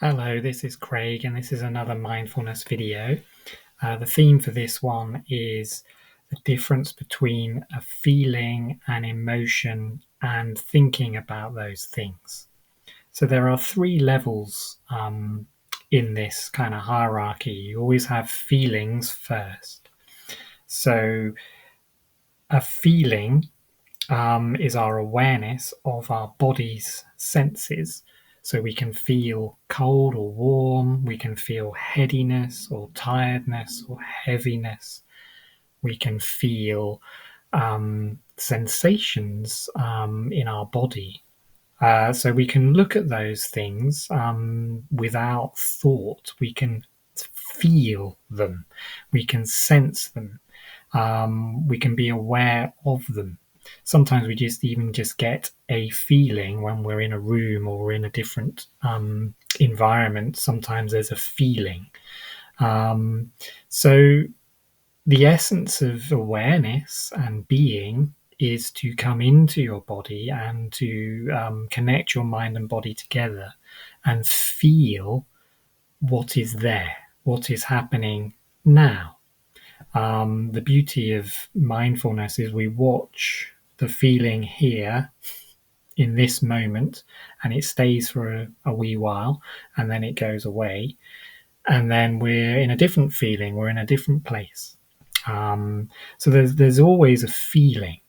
Hello, this is Craig, and this is another mindfulness video. The theme for this one is the difference between a feeling, an emotion, and thinking about those things. So there are three levels in this kind of hierarchy. You always have feelings first. So a feeling is our awareness of our body's senses. So we can feel cold or warm, we can feel headiness or tiredness or heaviness, we can feel sensations in our body. So we can look at those things without thought. We can feel them, we can sense them, we can be aware of them. Sometimes we just get a feeling when we're in a room or we're in a different environment. Sometimes there's a feeling. Um, so the essence of awareness and being is to come into your body and to connect your mind and body together and feel what is there, what is happening now. The beauty of mindfulness is we watch the feeling here in this moment, and it stays for a wee while, and then it goes away, and then we're in a different feeling, we're in a different place. So there's always a feeling,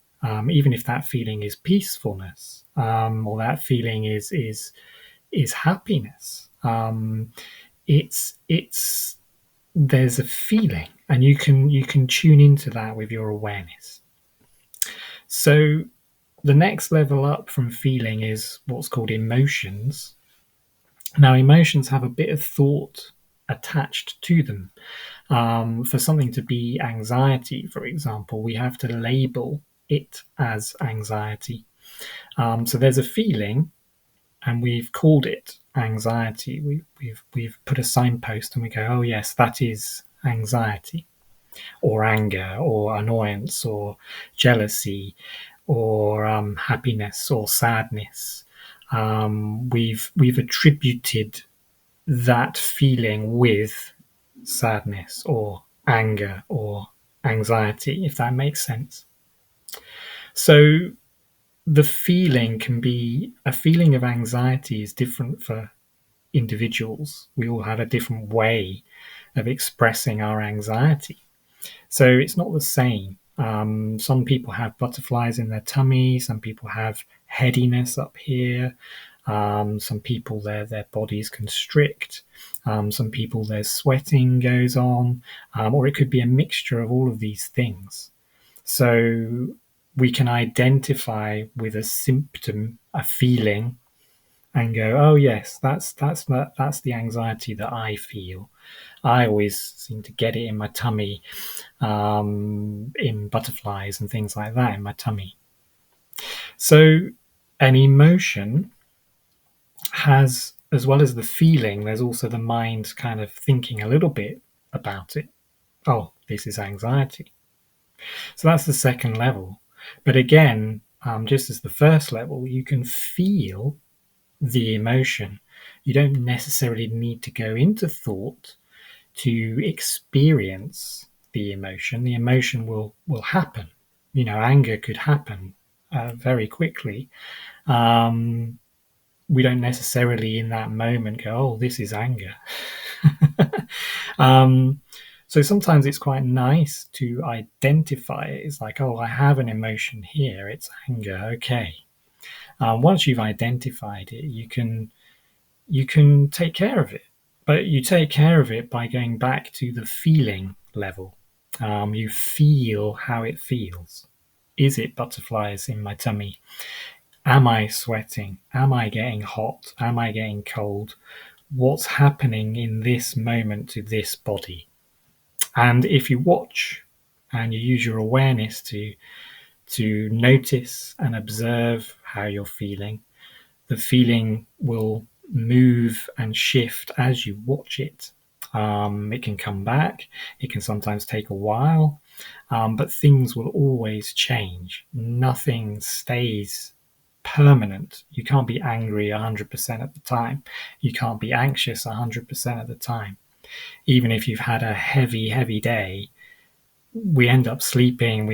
even if that feeling is peacefulness, or that feeling is happiness. It's there's a feeling, and you can tune into that with your awareness. So the next level up from feeling is what's called emotions. Now emotions have a bit of thought attached to them. For something to be anxiety, for example, we have to label it as anxiety. So there's a feeling, and we've called it anxiety. We've put a signpost, and we go, oh yes, that is anxiety, or anger, or annoyance, or jealousy, or happiness, or sadness. We've attributed that feeling with sadness, or anger, or anxiety, if that makes sense. So the feeling can be a feeling of anxiety is different for individuals. We all have a different way of expressing our anxiety. So it's not the same. Some people have butterflies in their tummy. Some people have headiness up here. Some people their bodies constrict. Some people their sweating goes on, or it could be a mixture of all of these things. So we can identify with a symptom, a feeling, and go, oh yes, that's the anxiety that I feel. I always seem to get it in my tummy, in butterflies and things like that in my tummy. So an emotion has, as well as the feeling, there's also the mind kind of thinking a little bit about it. Oh, this is anxiety. So that's the second level. But again, just as the first level, you can feel the emotion. You don't necessarily need to go into thought to experience the emotion. The emotion will happen. Anger could happen very quickly. Um, we don't necessarily in that moment go, "Oh, this is anger." um, so sometimes it's quite nice to identify it. It's like, "Oh, I have an emotion here. It's anger." Okay. Once you've identified it, you can take care of it. But you take care of it by going back to the feeling level. You feel how it feels. Is it butterflies in my tummy? Am I sweating? Am I getting hot? Am I getting cold? What's happening in this moment to this body? And if you watch and you use your awareness to notice and observe how you're feeling, the feeling will move and shift as you watch it. It can come back, it can sometimes take a while, but things will always change. Nothing stays permanent. You can't be angry 100% of the time. You can't be anxious 100% of the time. Even if you've had a heavy, heavy day, we end up sleeping,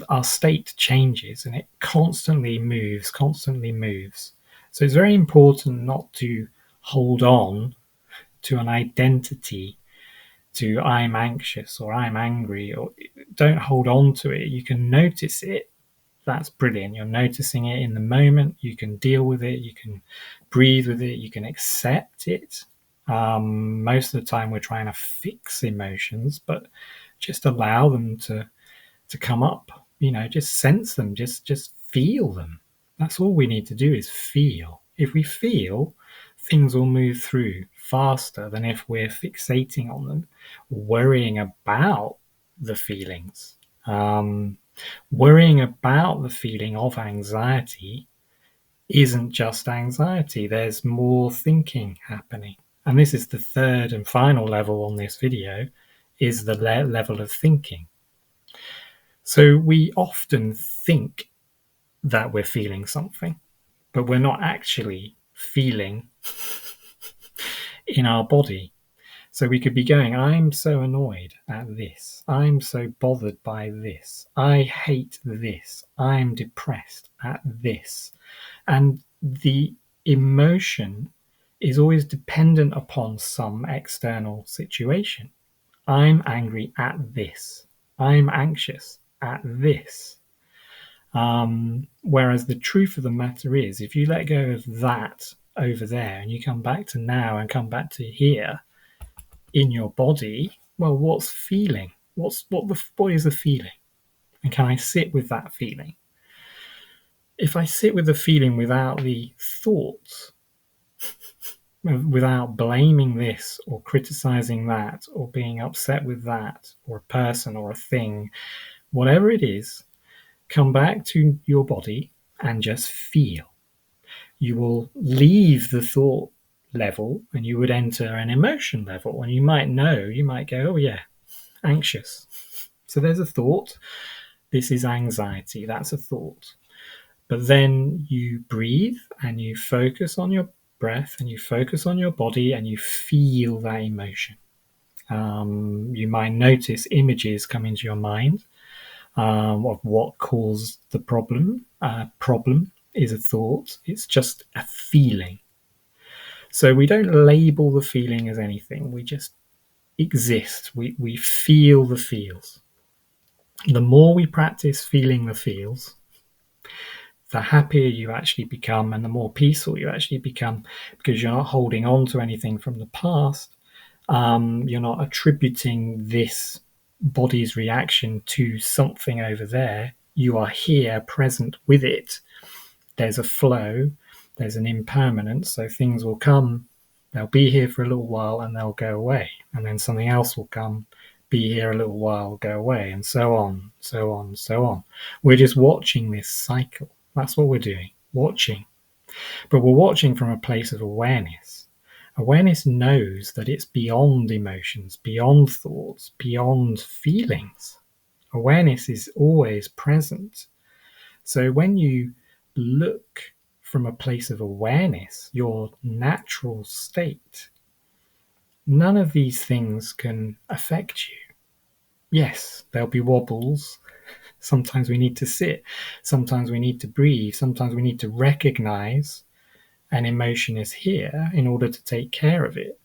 our state changes and it constantly moves, constantly moves. So it's very important not to hold on to an identity, to I'm anxious or I'm angry, or don't hold on to it. You can notice it. That's brilliant. You're noticing it in the moment. You can deal with it. You can breathe with it. You can accept it. Most of the time, we're trying to fix emotions, but just allow them to come up. Just sense them. Just feel them. That's all we need to do is feel. If we feel, things will move through faster than if we're fixating on them, worrying about the feelings. Worrying about the feeling of anxiety isn't just anxiety. There's more thinking happening. And this is the third and final level on this video, is the level of thinking. So we often think that we're feeling something, but we're not actually feeling in our body. So we could be going, I'm so annoyed at this. I'm so bothered by this. I hate this. I'm depressed at this. And the emotion is always dependent upon some external situation. I'm angry at this. I'm anxious at this. Whereas the truth of the matter is, if you let go of that over there and you come back to now and come back to here in your body, well, what's feeling? What is the feeling? And can I sit with that feeling? If I sit with the feeling without the thoughts, without blaming this or criticizing that or being upset with that or a person or a thing, whatever it is, come back to your body and just feel. You will leave the thought level and you would enter an emotion level, and you might go, oh yeah, anxious. So there's a thought. This is anxiety. That's a thought. But then you breathe and you focus on your breath and you focus on your body and you feel that emotion. You might notice images come into your mind of what caused the problem. Problem is a thought. It's just a feeling. So we don't label the feeling as anything. We just exist. We feel the feels. The more we practice feeling the feels, the happier you actually become and the more peaceful you actually become, because you're not holding on to anything from the past. You're not attributing this body's reaction to something over there. You are here present with it. There's a flow, there's an impermanence, so things will come, they'll be here for a little while and they'll go away, and then something else will come, be here a little while, go away, and so on, so on, so on. We're just watching this cycle. That's what we're doing, watching. But we're watching from a place of awareness. Awareness knows that it's beyond emotions, beyond thoughts, beyond feelings. Awareness is always present. So when you look from a place of awareness, your natural state, none of these things can affect you. Yes, there'll be wobbles. Sometimes we need to sit. Sometimes we need to breathe. Sometimes we need to recognize an emotion is here in order to take care of it.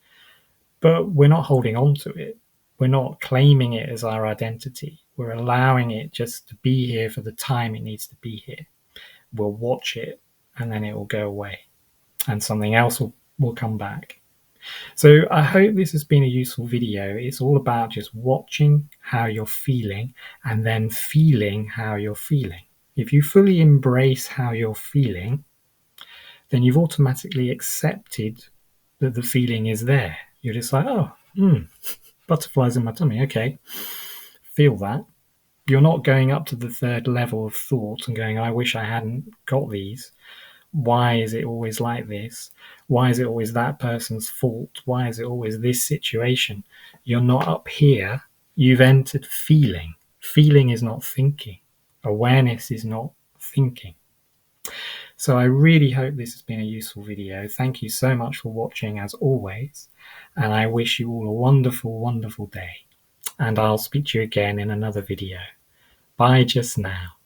But we're not holding on to it. We're not claiming it as our identity. We're allowing it just to be here for the time it needs to be here. We'll watch it and then it will go away and something else will come back. So I hope this has been a useful video. It's all about just watching how you're feeling and then feeling how you're feeling. If you fully embrace how you're feeling, then you've automatically accepted that the feeling is there. You're just like, oh, butterflies in my tummy. Okay, feel that. You're not going up to the third level of thought and going, I wish I hadn't got these. Why is it always like this? Why is it always that person's fault? Why is it always this situation? You're not up here. You've entered feeling. Feeling is not thinking. Awareness is not thinking. So I really hope this has been a useful video. Thank you so much for watching as always, and I wish you all a wonderful, wonderful day. And I'll speak to you again in another video. Bye just now.